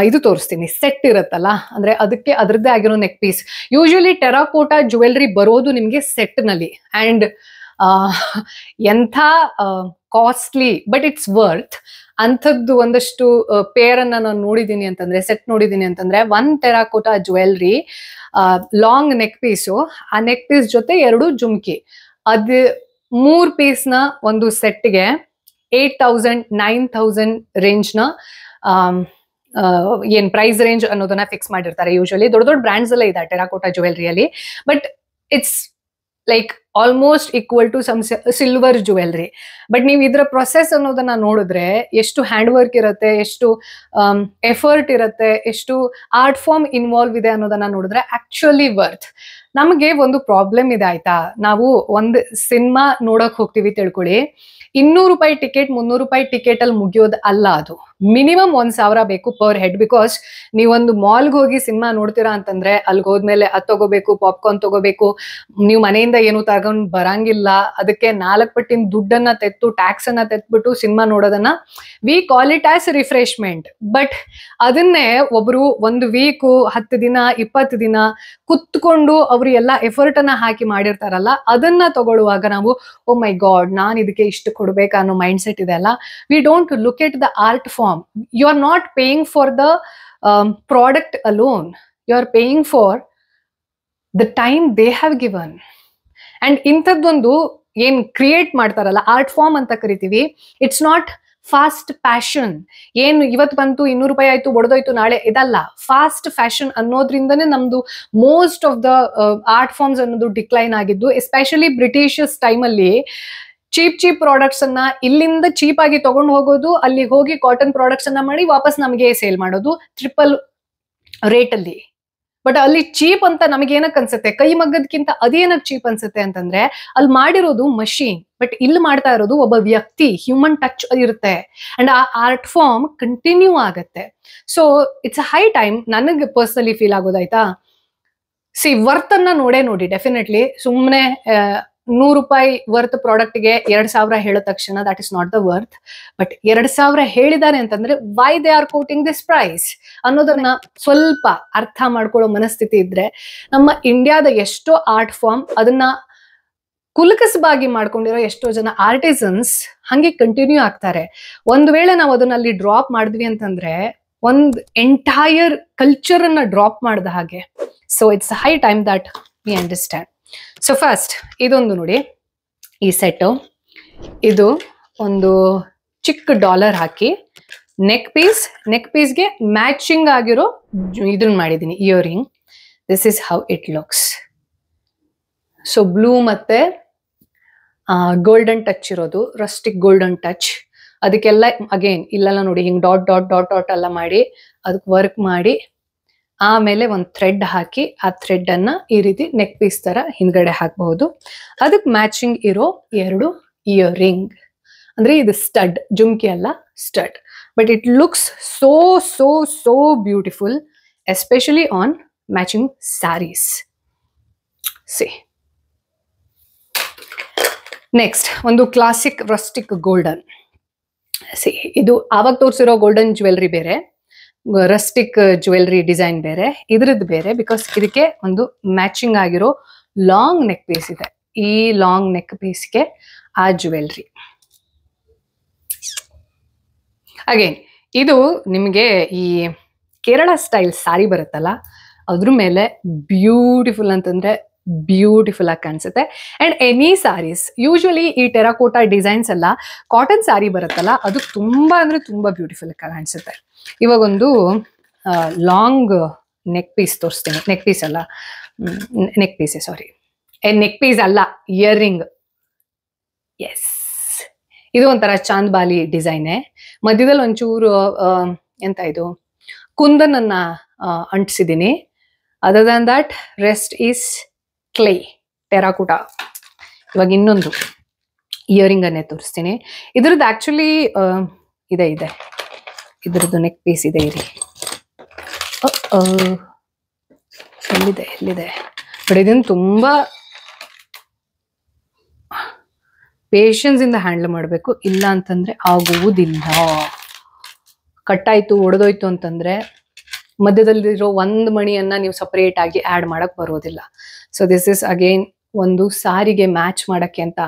ಇದು ತೋರಿಸ್ತೀನಿ. ಸೆಟ್ ಇರುತ್ತಲ್ಲ, ಅಂದ್ರೆ ಅದಕ್ಕೆ ಅದರದ್ದೇ ಆಗಿರೋ neck piece. Usually terracotta jewellery ಬರೋದು ನಿಮ್ಗೆ ಸೆಟ್ ನಲ್ಲಿ, ಅಂಡ್ ಎಂಥ ಕಾಸ್ಟ್ಲಿ ಬಟ್ ಇಟ್ಸ್ ವರ್ತ್ ಅಂಥದ್ದು ಒಂದಷ್ಟು ಪೇರ್ ಅನ್ನ ನಾನು ನೋಡಿದೀನಿ ಅಂತಂದ್ರೆ, ಸೆಟ್ ನೋಡಿದೀನಿ ಅಂತಂದ್ರೆ 1 terracotta jewellery long neck piece, ಆ ನೆಕ್ ಪೀಸ್ ಜೊತೆ 2 ಜುಮ್ಕಿ, ಅದು 3 ಪೀಸ್ನ ಒಂದು ಸೆಟ್ಗೆ 8,000 9,000 ರೇಂಜ್ನ ಏನ್ ಪ್ರೈಸ್ ರೇಂಜ್ ಅನ್ನೋದನ್ನ ಫಿಕ್ಸ್ ಮಾಡಿರ್ತಾರೆ. ಯೂಶುವಲಿ ದೊಡ್ಡ ದೊಡ್ಡ ಬ್ರ್ಯಾಂಡ್ಸ್ ಎಲ್ಲ ಇದೆ ಟೆರಾಕೋಟಾ ಜ್ಯುವೆಲ್ರಿಯಲ್ಲಿ, but it's like almost equal to some silver jewellery. But ನೀವು ಇದರ ಪ್ರೊಸೆಸ್ ಅನ್ನೋದನ್ನ ನೋಡಿದ್ರೆ ಎಷ್ಟು ಹ್ಯಾಂಡ್ ವರ್ಕ್ ಇರುತ್ತೆ, ಎಷ್ಟು ಎಫರ್ಟ್ ಇರುತ್ತೆ, ಎಷ್ಟು ಆರ್ಟ್ ಫಾರ್ಮ್ ಇನ್ವಾಲ್ವ್ ಇದೆ ಅನ್ನೋದನ್ನ ನೋಡಿದ್ರೆ ಆಕ್ಚುಲಿ ವರ್ತ್. ನಮಗೆ ಒಂದು ಪ್ರಾಬ್ಲಮ್ ಇದೆ ಆಯ್ತಾ, ನಾವು ಒಂದು ಸಿನಿಮಾ ನೋಡಕ್ ಹೋಗ್ತೀವಿ ತಿಳ್ಕೊಳ್ಳಿ, 200 ರೂಪಾಯಿ ಟಿಕೆಟ್ 300 ರೂಪಾಯಿ ಟಿಕೆಟ್ ಅಲ್ಲಿ ಮುಗಿಯೋದು ಅಲ್ಲ. ಅದು ಮಿನಿಮಮ್ 1,000 ಬೇಕು ಪರ್ ಹೆಡ್. ಬಿಕಾಸ್ ನೀವೊಂದು ಮಾಲ್ಗೆ ಹೋಗಿ ಸಿನಿಮಾ ನೋಡ್ತೀರಾ ಅಂತಂದ್ರೆ ಅಲ್ಲಿಗೆ ಹೋದ್ಮೇಲೆ ಅದು ತಗೋಬೇಕು, ಪಾಪ್ಕಾರ್ನ್ ತಗೋಬೇಕು, ನೀವು ಮನೆಯಿಂದ ಏನು ತಗೊಂಡ್ ಬರಂಗಿಲ್ಲ, ಅದಕ್ಕೆ 4 ಪಟ್ಟಿನ ದುಡ್ಡನ್ನ ತೆತ್ತು ಟ್ಯಾಕ್ಸ್ ಅನ್ನ ತೆತ್ಬಿಟ್ಟು ಸಿನಿಮಾ ನೋಡೋದನ್ನ we call it as refreshment. But ಅದನ್ನೇ ಒಬ್ರು 1 ವೀಕು 10 ದಿನ 20 ದಿನ ಕುತ್ಕೊಂಡು ಅವರು ಎಲ್ಲ ಎಫರ್ಟ್ ಅನ್ನ ಹಾಕಿ ಮಾಡಿರ್ತಾರಲ್ಲ, ಅದನ್ನ ತಗೊಳ್ಳುವಾಗ ನಾವು ಓ ಮೈ ಗಾಡ್ ನಾನು ಇದಕ್ಕೆ ಇಷ್ಟು ಕೊಡ್ಬೇಕಾ ಅನ್ನೋ ಮೈಂಡ್ ಸೆಟ್ ಇದೆ ಅಲ್ಲ. We don't look at the art form. You are not paying for the product alone, you are paying for the time they have given. And ಇಂಥದ್ದೊಂದು ಏನ್ ಕ್ರಿಯೇಟ್ ಮಾಡ್ತಾರಲ್ಲ ಆರ್ಟ್ ಫಾರ್ಮ್ ಅಂತ ಕರಿತೀವಿ, ಇಟ್ಸ್ ನಾಟ್ ಫಾಸ್ಟ್ ಫ್ಯಾಷನ್. ಏನು ಇವತ್ತು ಬಂತು 200 ರೂಪಾಯಿ ಆಯ್ತು ಒಡೆದೋಯ್ತು ನಾಳೆ, ಇದಲ್ಲ. ಫಾಸ್ಟ್ ಫ್ಯಾಷನ್ ಅನ್ನೋದ್ರಿಂದನೇ ನಮ್ದು most of the art forms ಅನ್ನೋದು ಡಿಕ್ಲೈನ್ ಆಗಿದ್ದು. ಎಸ್ಪೆಷಲಿ ಬ್ರಿಟಿಷರ್ಸ್ ಟೈಮಲ್ಲಿ ಚೀಪ್ ಪ್ರಾಡಕ್ಟ್ಸ್ ಅನ್ನ ಇಲ್ಲಿಂದ ಚೀಪ್ ಆಗಿ ತಗೊಂಡು ಹೋಗೋದು, ಅಲ್ಲಿಗೆ ಹೋಗಿ ಕಾಟನ್ ಪ್ರಾಡಕ್ಟ್ಸ್ ಅನ್ನ ಮಾಡಿ ವಾಪಸ್ ನಮಗೆ ಸೇಲ್ ಮಾಡೋದು ಟ್ರಿಪಲ್ ರೇಟ್ ಅಲ್ಲಿ. ಬಟ್ ಅಲ್ಲಿ ಚೀಪ್ ಅಂತ ನಮಗೆ ಏನಕ್ಕೆ ಅನ್ಸುತ್ತೆ, ಕೈ ಮಗ್ಗದ್ಕಿಂತ ಅದೇನಕ್ಕೆ ಚೀಪ್ ಅನ್ಸುತ್ತೆ ಅಂತಂದ್ರೆ ಅಲ್ಲಿ ಮಾಡಿರೋದು ಮಷೀನ್, ಬಟ್ ಇಲ್ಲಿ ಮಾಡ್ತಾ ಇರೋದು ಒಬ್ಬ ವ್ಯಕ್ತಿ, ಹ್ಯೂಮನ್ ಟಚ್ ಇರುತ್ತೆ. ಅಂಡ್ ಆ ಆರ್ಟ್ ಫಾರ್ಮ್ ಕಂಟಿನ್ಯೂ ಆಗತ್ತೆ. So it's a high time. ನನಗೆ ಪರ್ಸನಲಿ ಫೀಲ್ ಆಗೋದಾಯ್ತಾ, ವರ್ತ್ ಅನ್ನ ನೋಡಿ ಡೆಫಿನೆಟ್ಲಿ ಸುಮ್ಮನೆ 100 ರೂಪಾಯಿ ವರ್ತ್ ಪ್ರಾಡಕ್ಟ್ಗೆ 2,000 ಹೇಳಿದ ತಕ್ಷಣ that is not the worth. But 2,000 ಹೇಳಿದಾರೆ ಅಂತಂದ್ರೆ why they are quoting this price ಅನ್ನೋದನ್ನ ಸ್ವಲ್ಪ ಅರ್ಥ ಮಾಡ್ಕೊಳ್ಳೋ ಮನಸ್ಥಿತಿ ಇದ್ರೆ, ನಮ್ಮ ಇಂಡಿಯಾದ ಎಷ್ಟೋ ಆರ್ಟ್ ಫಾರ್ಮ್ ಅದನ್ನ ಕುಲಕಸಬಾಗಿ ಮಾಡ್ಕೊಂಡಿರೋ ಎಷ್ಟೋ ಜನ ಆರ್ಟಿಸನ್ಸ್ ಹಂಗೆ ಕಂಟಿನ್ಯೂ ಆಗ್ತಾರೆ. ಒಂದ್ ವೇಳೆ ನಾವು ಅದನ್ನ ಅಲ್ಲಿ ಡ್ರಾಪ್ ಮಾಡಿದ್ವಿ ಅಂತಂದ್ರೆ ಒಂದ್ ಎಂಟೈರ್ ಕಲ್ಚರ್ ಅನ್ನ ಡ್ರಾಪ್ ಮಾಡ್ದ ಹಾಗೆ. So it's high time that we understand. So first ಇದೊಂದು ನೋಡಿ, ಈ ಸೆಟ್ ಇದು ಒಂದು ಚಿಕ್ಕ ಡಾಲರ್ ಹಾಕಿ ನೆಕ್ ಪೀಸ್ಗೆ ಮ್ಯಾಚಿಂಗ್ ಆಗಿರೋ ಇದನ್ನ ಮಾಡಿದೀನಿ earring. This is how it looks. So blue ಮತ್ತೆ ಗೋಲ್ಡನ್ ಟಚ್ ಇರೋದು, ರಸ್ಟಿಕ್ ಗೋಲ್ಡನ್ ಟಚ್. ಅದಕ್ಕೆಲ್ಲ ಅಗೇನ್ ಇಲ್ಲೆಲ್ಲ ನೋಡಿ ಹಿಂಗ್ ಡಾಟ್ ಡಾಟ್ ಡಾಟ್ ಡಾಟ್ ಎಲ್ಲ ಮಾಡಿ ಅದಕ್ಕೆ ವರ್ಕ್ ಮಾಡಿ ಆಮೇಲೆ ಒಂದು ಥ್ರೆಡ್ ಹಾಕಿ ಆ ಥ್ರೆಡ್ ಅನ್ನ ಈ ರೀತಿ ನೆಕ್ ಪೀಸ್ ತರ ಹಿಂದ್ಗಡೆ ಹಾಕಬಹುದು. ಅದಕ್ಕೆ ಮ್ಯಾಚಿಂಗ್ ಇರೋ 2 ಇಯರಿಂಗ್. ಅಂದ್ರೆ ಇದು ಸ್ಟಡ್, ಜುಮ್ಕಿ ಅಲ್ಲ stud. But it looks so so so beautiful, especially on matching sarees. See next ಒಂದು ಕ್ಲಾಸಿಕ್ ರಸ್ಟಿಕ್ ಗೋಲ್ಡನ್. ಸಿ ಇದು ಆವಾಗ ತೋರಿಸಿರೋ ಗೋಲ್ಡನ್ ಜ್ಯುವೆಲ್ರಿ ಬೇರೆ, ರಸ್ಟಿಕ್ ಜ್ಯುವೆಲ್ರಿ ಡಿಸೈನ್ ಬೇರೆ, ಇದ್ರದ್ದು ಬೇರೆ. ಬಿಕಾಸ್ ಇದಕ್ಕೆ ಒಂದು ಮ್ಯಾಚಿಂಗ್ ಆಗಿರೋ ಲಾಂಗ್ ನೆಕ್ ಪೀಸ್ ಇದೆ. ಈ ಲಾಂಗ್ ನೆಕ್ ಪೀಸ್ಗೆ ಆ ಜ್ಯುವೆಲ್ರಿ. ಅಗೇನ್ ಇದು ನಿಮಗೆ ಈ ಕೇರಳ ಸ್ಟೈಲ್ ಸ್ಯಾರಿ ಬರುತ್ತಲ್ಲ, ಅದ್ರ ಮೇಲೆ ಬ್ಯೂಟಿಫುಲ್ ಅಂತಂದ್ರೆ ಬ್ಯೂಟಿಫುಲ್ ಆಗಿ ಕಾಣಿಸುತ್ತೆ. ಅಂಡ್ ಎನಿ ಸ್ಯಾರೀಸ್, ಯೂಶುವಲಿ ಈ ಟೆರಾಕೋಟಾ ಡಿಸೈನ್ಸ್ ಎಲ್ಲ ಕಾಟನ್ ಸ್ಯಾರಿ ಬರುತ್ತಲ್ಲ, ಅದು ತುಂಬಾ ಅಂದ್ರೆ ತುಂಬಾ ಬ್ಯೂಟಿಫುಲ್ ಆಗಿ ಕಾಣಿಸುತ್ತೆ. ಇವಾಗ ಒಂದು ಲಾಂಗ್ ನೆಕ್ ಪೀಸ್ ತೋರಿಸ್ತೀನಿ. ನೆಕ್ ಪೀಸ್ ಅಲ್ಲ, neck piece sorry, neck piece ಅಲ್ಲ, ಇಯರಿಂಗ್. ಎಸ್, ಇದು ಒಂಥರ ಚಾಂದ್ ಬಾಲಿ ಡಿಸೈನೇ. ಮಧ್ಯದಲ್ಲಿ ಒಂಚೂರು ಎಂತ ಇದು ಕುಂದನನ್ನ ಅಂಟಿಸಿದ್ದೀನಿ. Other than that rest is clay terracotta. ಇವಾಗ ಇನ್ನೊಂದು ಇಯರಿಂಗ್ ಅನ್ನೇ ತೋರಿಸ್ತೀನಿ. ಇದ್ರದ್ದು ಆಕ್ಚುಲಿ ಇದೆ ಇದ್ರದ್ದು ನೆಕ್ ಪೀಸ್ ಇದೆ. ಇರಿ, ಎಲ್ಲಿದೆ ಬಟ್ ಇದನ್ನು ತುಂಬಾ ಪೇಷನ್ಸ್ ಇಂದ ಹ್ಯಾಂಡಲ್ ಮಾಡಬೇಕು, ಇಲ್ಲ ಅಂತಂದ್ರೆ ಆಗುವುದಿಲ್ಲ. ಕಟ್ಟಾಯ್ತು, ಒಡೆದೋಯ್ತು ಅಂತಂದ್ರೆ ಮಧ್ಯದಲ್ಲಿರೋ ಒಂದು ಮಣಿಯನ್ನ ನೀವು ಸಪರೇಟ್ ಆಗಿ ಆಡ್ ಮಾಡಕ್ ಬರೋದಿಲ್ಲ. ಸೊ ದಿಸ್ ಇಸ್ ಅಗೇನ್ ಒಂದು ಸಾರಿಗೆ ಮ್ಯಾಚ್ ಮಾಡಕ್ಕೆ ಅಂತ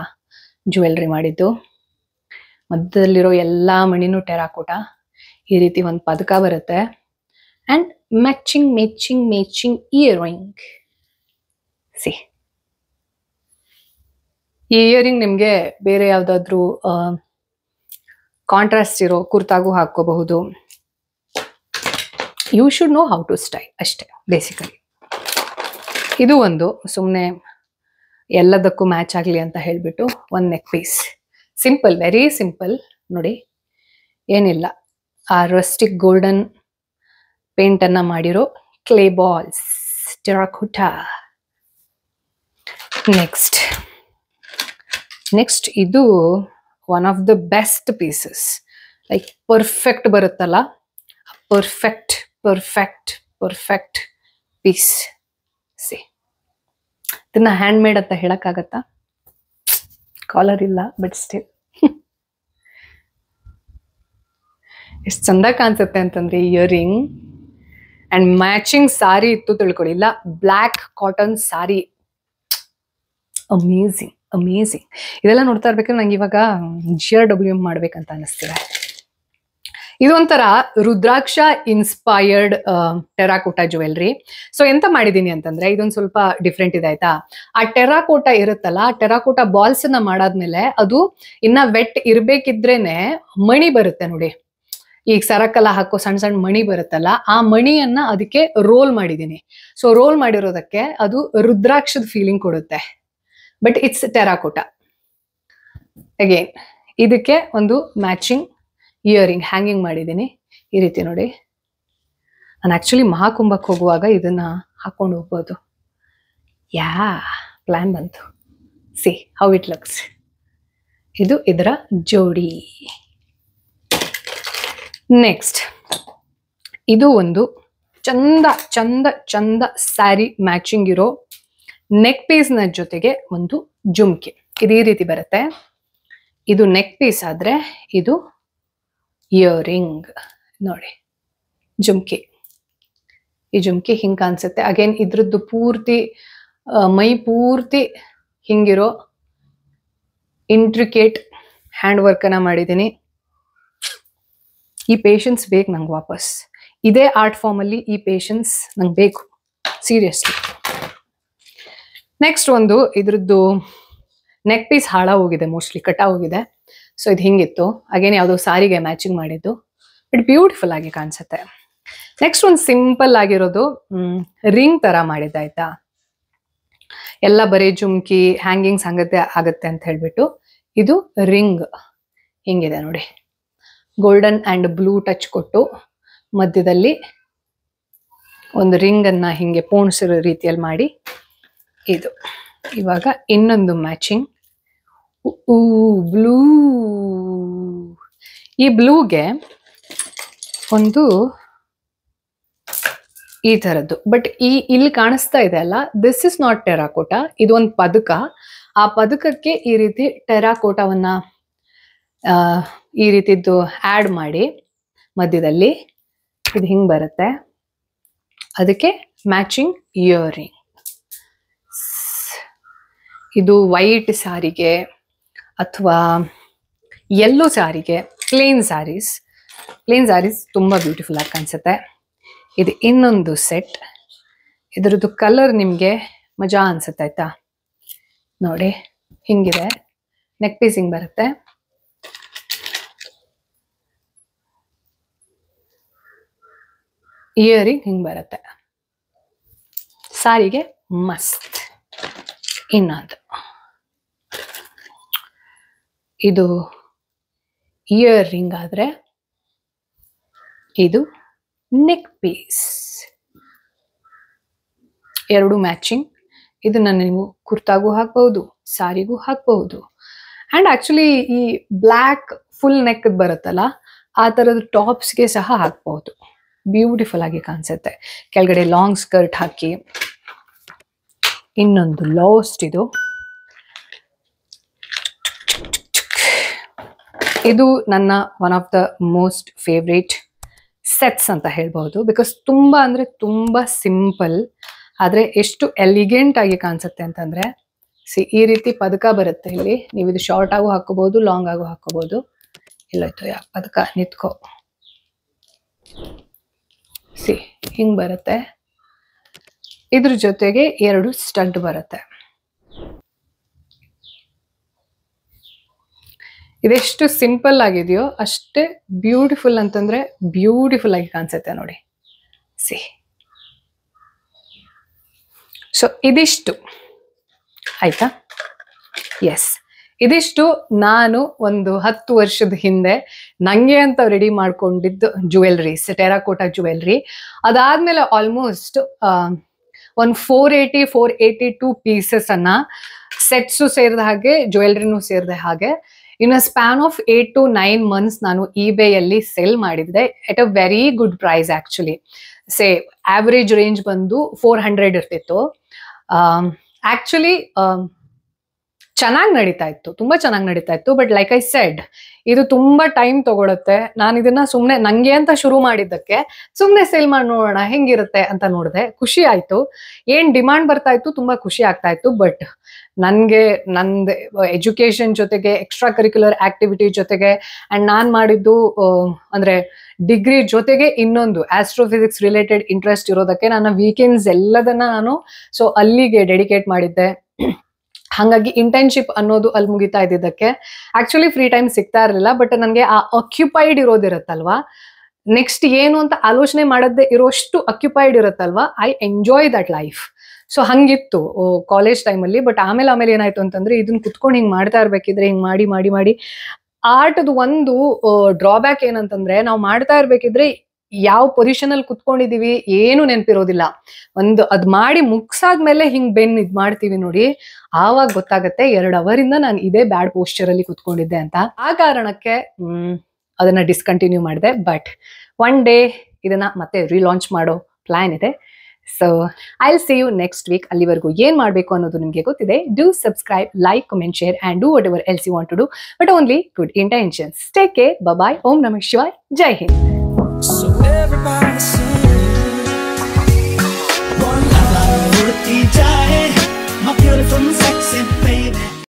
ಜ್ಯುವೆಲ್ರಿ ಮಾಡಿದ್ದು. ಮಧ್ಯದಲ್ಲಿರೋ ಎಲ್ಲಾ ಮಣಿನೂ ಟೆರಾಕೋಟಾ. ಈ ರೀತಿ ಒಂದು ಪದಕ ಬರುತ್ತೆ. And matching earring. ಸಿ, ಈ ಇಯರಿಂಗ್ ನಿಮ್ಗೆ ಬೇರೆ ಯಾವ್ದಾದ್ರು ಕಾಂಟ್ರಾಸ್ಟ್ ಇರೋ ಕುರ್ತಾಗೂ ಹಾಕೋಬಹುದು. You should know how to style ಅಷ್ಟೇ ಬೇಸಿಕಲಿ. ಇದು ಒಂದು ಸುಮ್ಮನೆ ಎಲ್ಲದಕ್ಕೂ ಮ್ಯಾಚ್ ಆಗಲಿ ಅಂತ ಹೇಳ್ಬಿಟ್ಟು ಒಂದು neck piece. Simple, very simple. ನೋಡಿ, ಏನಿಲ್ಲ, ಆ ರಸ್ಟಿಕ್ ಗೋಲ್ಡನ್ ಪೇಂಟ್ ಅನ್ನ ಮಾಡಿರೋ ಕ್ಲೇ ಬಾಲ್ಸ್, ಟೆರಾಕೋಟಾ. ನೆಕ್ಸ್ಟ್ ಇದು one of the best pieces. Like perfect ಬರುತ್ತಲ್ಲ, ಪರ್ಫೆಕ್ಟ್ ಪೀಸ್. ಸಿ, ಇದನ್ನ ಹ್ಯಾಂಡ್ ಮೇಡ್ ಅಂತ ಹೇಳಕ್ಕಾಗತ್ತಾ? ಕಾಲರ್ ಇಲ್ಲ, ಬಟ್ ಸ್ಟಿಲ್ ಎಷ್ಟು ಚಂದ ಕಾಣಿಸುತ್ತೆ ಅಂತಂದ್ರೆ ಇಯರಿಂಗ್. ಅಂಡ್ ಮ್ಯಾಚಿಂಗ್ ಸಾರಿ ಇತ್ತು ತಿಳ್ಕೊಳ್ಳಿ, ಇಲ್ಲ ಬ್ಲ್ಯಾಕ್ ಕಾಟನ್ ಸಾರಿ. ಅಮೇಝಿಂಗ್. ಇದೆಲ್ಲ ನೋಡ್ತಾ ಇರ್ಬೇಕಾದ್ರೆ ನಂಗೆ ಇವಾಗ GRW ಮಾಡ್ಬೇಕಂತ ಅನಿಸ್ತಿದೆ. ಇದು ಒಂಥರ ರುದ್ರಾಕ್ಷ ಇನ್ಸ್ಪೈರ್ಡ್ ಟೆರಾಕೋಟಾ ಜ್ಯುವೆಲ್ರಿ. ಸೊ ಎಂತ ಮಾಡಿದೀನಿ ಅಂತಂದ್ರೆ, ಇದೊಂದು ಸ್ವಲ್ಪ ಡಿಫ್ರೆಂಟ್ ಇದೆ ಆಯ್ತಾ. ಆ ಟೆರಾಕೋಟಾ ಇರುತ್ತಲ್ಲ, ಆ ಟೆರಾಕೋಟಾ ಬಾಲ್ಸ್ ನ ಮಾಡಾದ್ಮೇಲೆ ಅದು ಇನ್ನ ವೆಟ್ ಇರ್ಬೇಕಿದ್ರೇನೆ ಮಣಿ ಬರುತ್ತೆ ನೋಡಿ. ಈಗ ಸರಕ್ಕೆಲ್ಲ ಹಾಕೋ ಸಣ್ಣ ಸಣ್ಣ ಮಣಿ ಬರುತ್ತಲ್ಲ, ಆ ಮಣಿಯನ್ನ ಅದಕ್ಕೆ ರೋಲ್ ಮಾಡಿದೀನಿ. ಸೊ ರೋಲ್ ಮಾಡಿರೋದಕ್ಕೆ ಅದು ರುದ್ರಾಕ್ಷದ ಫೀಲಿಂಗ್ ಕೊಡುತ್ತೆ. But it's terracotta. ಅಗೇನ್ ಇದಕ್ಕೆ ಒಂದು ಮ್ಯಾಚಿಂಗ್ ಇಯರಿಂಗ್ ಹ್ಯಾಂಗಿಂಗ್ ಮಾಡಿದ್ದೀನಿ. ಈ ರೀತಿ ನೋಡಿ. ನಾನು ಆಕ್ಚುಲಿ ಮಹಾಕುಂಭಕ್ಕೆ ಹೋಗುವಾಗ ಇದನ್ನ ಹಾಕೊಂಡು ಹೋಗ್ಬೋದು. ಪ್ಲಾನ್ ಬಂತು. C how it looks. ಇದು ಇದರ ಜೋಡಿ. ನೆಕ್ಸ್ಟ್ ಇದು ಒಂದು ಚಂದ ಸ್ಯಾರಿ ಮ್ಯಾಚಿಂಗ್ ಇರೋ ನೆಕ್ ಪೀಸ್ ನ ಜೊತೆಗೆ ಒಂದು ಜುಮ್ಕಿ. ಇದು ಈ ರೀತಿ ಬರುತ್ತೆ. ಇದು ನೆಕ್ ಪೀಸ್ ಆದ್ರೆ ಇದು ಇಯರಿಂಗ್. ನೋಡಿ, ಜುಮ್ಕಿ. ಈ ಜುಮ್ಕಿ ಹಿಂಗ್ ಕಾಣಿಸುತ್ತೆ. ಅಗೇನ್ ಇದ್ರದ್ದು ಪೂರ್ತಿ ಮೈ ಪೂರ್ತಿ ಹಿಂಗಿರೋ ಇಂಟ್ರಿಕೇಟ್ ಹ್ಯಾಂಡ್ ವರ್ಕ್ ಅನ್ನ ಮಾಡಿದ್ದೀನಿ. ಈ ಪೇಷನ್ಸ್ ಬೇಕು ನಂಗೆ ವಾಪಸ್. ಇದೇ ಆರ್ಟ್ ಫಾರ್ಮ್ ಅಲ್ಲಿ ಈ ಪೇಷನ್ಸ್ ನಂಗೆ ಬೇಕು, ಸೀರಿಯಸ್ಲಿ. ನೆಕ್ಸ್ಟ್ ಒಂದು ಇದ್ರದ್ದು ನೆಕ್ ಪೀಸ್ ಹಾಳ ಹೋಗಿದೆ, ಮೋಸ್ಟ್ಲಿ ಕಟ್ಟ ಹೋಗಿದೆ. ಸೊ ಇದು ಹಿಂಗಿತ್ತು. ಅಗೇನ್ ಯಾವುದೋ ಸಾರಿಗೆ ಮ್ಯಾಚಿಂಗ್ ಮಾಡಿದ್ದು, ಬಟ್ ಬ್ಯೂಟಿಫುಲ್ ಆಗಿ ಕಾಣಿಸುತ್ತೆ. ನೆಕ್ಸ್ಟ್ ಒಂದು ಸಿಂಪಲ್ ಆಗಿರೋದು ರಿಂಗ್ ತರ ಮಾಡಿದ್ದಾಯ್ತಾ. ಎಲ್ಲ ಬರೀ ಜುಮ್ಕಿ ಹ್ಯಾಂಗಿಂಗ್ಸ್ ಆಗತ್ತೆ ಅಂತ ಹೇಳ್ಬಿಟ್ಟು ಇದು ರಿಂಗ್ ಹಿಂಗಿದೆ ನೋಡಿ. ಗೋಲ್ಡನ್ ಅಂಡ್ ಬ್ಲೂ ಟಚ್ ಕೊಟ್ಟು ಮಧ್ಯದಲ್ಲಿ ಒಂದು ರಿಂಗ್ ಅನ್ನ ಹಿಂಗೆ ಪೋಣಿಸಿರೋ ರೀತಿಯಲ್ಲಿ ಮಾಡಿ ಇದು. ಇವಾಗ ಇನ್ನೊಂದು ಮ್ಯಾಚಿಂಗ್ ಬ್ಲೂ. ಈ ಬ್ಲೂಗೆ ಒಂದು ಈ ತರದ್ದು. ಬಟ್ ಇಲ್ಲಿ ಕಾಣಿಸ್ತಾ ಇದೆ ಅಲ್ಲ, ದಿಸ್ ಇಸ್ ನಾಟ್ ಟೆರಾಕೋಟಾ, ಇದು ಒಂದು ಪದಕ. ಆ ಪದಕಕ್ಕೆ ಈ ರೀತಿ ಟೆರಾಕೋಟಾವನ್ನ ಈ ರೀತಿದ್ದು ಆಡ್ ಮಾಡಿ ಮಧ್ಯದಲ್ಲಿ ಇದು ಹಿಂಗ್ ಬರುತ್ತೆ. ಅದಕ್ಕೆ ಮ್ಯಾಚಿಂಗ್ ಇಯರಿಂಗ್. ಇದು ವೈಟ್ ಸಾರಿಗೆ ಅಥವಾ ಯೆಲ್ಲೋ ಸಾರಿಗೆ, ಪ್ಲೇನ್ ಸ್ಯಾರೀಸ್ ತುಂಬಾ ಬ್ಯೂಟಿಫುಲ್ ಆಗಿ ಕಾಣಿಸುತ್ತೆ. ಇದು ಇನ್ನೊಂದು ಸೆಟ್. ಇದರದ್ದು ಕಲರ್ ನಿಮಗೆ ಮಜಾ ಅನ್ಸುತ್ತೆ ಆಯ್ತಾ. ನೋಡಿ ಹಿಂಗಿದೆ, ನೆಕ್ ಪೀಸ್ ಹಿಂಗ್ ಬರುತ್ತೆ. ಇಯರಿಂಗ್ ಹಿಂಗ್ ಬರುತ್ತೆ. ಸಾರಿಗೆ ಮಸ್ತ್. ಇನ್ನೊಂದು ಇದು ಇಯರಿಂಗ್ ಆದ್ರೆ ಇದು ನೆಕ್ ಪೀಸ್. ಎರಡು ಮ್ಯಾಚಿಂಗ್. ಇದನ್ನ ನೀವು ಕುರ್ತಾಗೂ ಹಾಕಬಹುದು, ಸಾರಿಗೂ ಹಾಕಬಹುದು. ಅಂಡ್ ಆಕ್ಚುಲಿ ಈ ಬ್ಲ್ಯಾಕ್ ಫುಲ್ ನೆಕ್ ಬರುತ್ತಲ್ಲ, ಆ ತರದ ಟಾಪ್ಸ್ಗೆ ಸಹ ಹಾಕಬಹುದು. ಬ್ಯೂಟಿಫುಲ್ ಆಗಿ ಕಾಣಿಸುತ್ತೆ. ಕೆಳಗಡೆ ಲಾಂಗ್ ಸ್ಕರ್ಟ್ ಹಾಕಿ. ಇನ್ನೊಂದು ಲಾಸ್ಟ್ ಇದು ನನ್ನ one of the most favourite sets ಅಂತ ಹೇಳ್ಬಹುದು. ಬಿಕಾಸ್ ತುಂಬಾ ಅಂದ್ರೆ ತುಂಬಾ ಸಿಂಪಲ್, ಆದ್ರೆ ಎಷ್ಟು ಎಲಿಗೆಂಟ್ ಆಗಿ ಕಾಣಿಸುತ್ತೆ ಅಂತಂದ್ರೆ, ಈ ರೀತಿ ಪದಕ ಬರುತ್ತೆ ಇಲ್ಲಿ. ನೀವು ಇದು ಶಾರ್ಟ್ ಆಗು ಹಾಕೋಬಹುದು, ಲಾಂಗ್ ಆಗು ಹಾಕೋಬಹುದು. ಎಲ್ಲೋಯ್ತು ಯಾ ಪದಕ, ನಿತ್ಕೋ. ಹಿಂಗ್ ಬರುತ್ತೆ. ಇದ್ರ ಜೊತೆಗೆ ಎರಡು ಸ್ಟಡ್ ಬರುತ್ತೆ. ಇದೆಷ್ಟು ಸಿಂಪಲ್ ಆಗಿದೆಯೋ ಅಷ್ಟೇ ಬ್ಯೂಟಿಫುಲ್ ಅಂತಂದ್ರೆ ಬ್ಯೂಟಿಫುಲ್ ಆಗಿ ಕಾಣಿಸುತ್ತೆ ನೋಡಿ. ಸೊ ಇದಿಷ್ಟು ಆಯ್ತಾ. ಎಸ್, ಇದಿಷ್ಟು ನಾನು ಒಂದು 10 ವರ್ಷದ ಹಿಂದೆ ನಂಗೆ ಅಂತ ರೆಡಿ ಮಾಡ್ಕೊಂಡಿದ್ದು ಜುವೆಲ್ರೀಸ್, ಟೆರಾಕೋಟಾ ಜುವೆಲ್ರಿ. ಅದಾದ್ಮೇಲೆ ಆಲ್ಮೋಸ್ಟ್ ಒಂದು 482 ಪೀಸಸ್ ಅನ್ನ, ಸೆಟ್ಸು ಸೇರಿದ ಹಾಗೆ ಜುವೆಲ್ರಿನೂ ಸೇರಿದ ಹಾಗೆ, in a span of 8 to 9 months ನಾನು eBayಯಲ್ಲಿ ಸೆಲ್ ಮಾಡಿದ್ದೆ at a very good price. Actually average range ಬಂದು 400 ಇರ್ತಿತ್ತು. ಆಕ್ಚುಲಿ ಚೆನ್ನಾಗಿ ನಡೀತಾ ಇತ್ತು, ತುಂಬಾ ಚೆನ್ನಾಗಿ ನಡೀತಾ ಇತ್ತು. ಬಟ್ ಲೈಕ್ ಐ ಸೆಡ್, ಇದು ತುಂಬಾ ಟೈಮ್ ತಗೊಳುತ್ತೆ. ನಾನು ಇದನ್ನ ಸುಮ್ನೆ ನಂಗೆ ಅಂತ ಶುರು ಮಾಡಿದ್ದಕ್ಕೆ ಸುಮ್ನೆ ಸೇಲ್ ಮಾಡಿ ನೋಡೋಣ ಹೆಂಗಿರುತ್ತೆ ಅಂತ ನೋಡಿದೆ. ಖುಷಿ ಆಯ್ತು. ಏನ್ ಡಿಮಾಂಡ್ ಬರ್ತಾ ಇತ್ತು, ತುಂಬಾ ಖುಷಿ ಆಗ್ತಾ ಇತ್ತು. ಬಟ್ ನನ್ಗೆ ನಂದು ಎಜುಕೇಶನ್ ಜೊತೆಗೆ, ಎಕ್ಸ್ಟ್ರಾ ಕರಿಕ್ಯುಲರ್ ಆಕ್ಟಿವಿಟಿ ಜೊತೆಗೆ, ಅಂಡ್ ನಾನ್ ಮಾಡಿದ್ದು ಅಂದ್ರೆ ಡಿಗ್ರಿ ಜೊತೆಗೆ ಇನ್ನೊಂದು ಆಸ್ಟ್ರೋಫಿಸಿಕ್ಸ್ ರಿಲೇಟೆಡ್ ಇಂಟ್ರೆಸ್ಟ್ ಇರೋದಕ್ಕೆ ನನ್ನ ವೀಕೆಂಡ್ಸ್ ಎಲ್ಲದನ್ನ ನಾನು ಅಲ್ಲಿಗೆ ಡೆಡಿಕೇಟ್ ಮಾಡಿದ್ದೆ. ಹಾಗಾಗಿ ಇಂಟರ್ನ್ಶಿಪ್ ಅನ್ನೋದು ಅಲ್ಲಿ ಮುಗಿತಾ ಇದ್ದಿದ್ದಕ್ಕೆ ಆಕ್ಚುಲಿ ಫ್ರೀ ಟೈಮ್ ಸಿಗ್ತಾ ಇರಲಿಲ್ಲ. ಬಟ್ ನನಗೆ ಆ ಅಕ್ಯುಪೈಡ್ ಇರೋದಿರುತ್ತಲ್ವಾ, ನೆಕ್ಸ್ಟ್ ಏನು ಅಂತ ಆಲೋಚನೆ ಮಾಡದೇ ಇರೋಷ್ಟು ಅಕ್ಯುಪೈಡ್ ಇರುತ್ತಲ್ವಾ, I enjoy that life. So ಹಂಗಿತ್ತು ಕಾಲೇಜ್ ಟೈಮಲ್ಲಿ. ಬಟ್ ಆಮೇಲೆ ಏನಾಯ್ತು ಅಂತಂದ್ರೆ, ಇದನ್ನ ಕುತ್ಕೊಂಡು ಹಿಂಗ್ ಮಾಡ್ತಾ ಇರ್ಬೇಕಿದ್ರೆ ಹಿಂಗ್ ಮಾಡಿ ಮಾಡಿ ಮಾಡಿ ಆರ್ಟ್ದು ಒಂದು ಡ್ರಾಬ್ಯಾಕ್ ಏನಂತಂದ್ರೆ, ನಾವು ಮಾಡ್ತಾ ಇರ್ಬೇಕಿದ್ರೆ ಯಾವ ಪೊಸಿಷನ್ ಅಲ್ಲಿ ಕುತ್ಕೊಂಡಿದೀವಿ ಏನು ನೆನಪಿರೋದಿಲ್ಲ. ಅದ್ ಮಾಡಿ ಮುಗ್ಸಾದ್ಮೇಲೆ ಹಿಂಗ್ ಬೆನ್ ಇದ್ ಮಾಡ್ತೀವಿ ನೋಡಿ, ಆವಾಗ ಗೊತ್ತಾಗತ್ತೆ 2 ಅವರಿಂದ ನಾನು ಇದೇ ಬ್ಯಾಡ್ ಪೋಸ್ಚರ್ ಅಲ್ಲಿ ಕುತ್ಕೊಂಡಿದ್ದೆ ಅಂತ. ಆ ಕಾರಣಕ್ಕೆ ಅದನ್ನ ಡಿಸ್ಕಂಟಿನ್ಯೂ ಮಾಡಿದೆ. ಬಟ್ ಒನ್ ಡೇ ಇದನ್ನ ಮತ್ತೆ ರೀಲಾಂಚ್ ಮಾಡೋ ಪ್ಲಾನ್ ಇದೆ. So I see you next week. ಅಲ್ಲಿವರೆಗೂ ಏನ್ ಮಾಡ್ಬೇಕು ಅನ್ನೋದು ನಿಮ್ಗೆ ಗೊತ್ತಿದೆ. Do subscribe, like, comment, share and do whatever else you want to do, but only good intentions. Take care, bye. ಓಂ ನಮಃ ಶಿವಾಯ್. ಜೈ Hind. So everybody sing, one love, my beautiful sexy baby.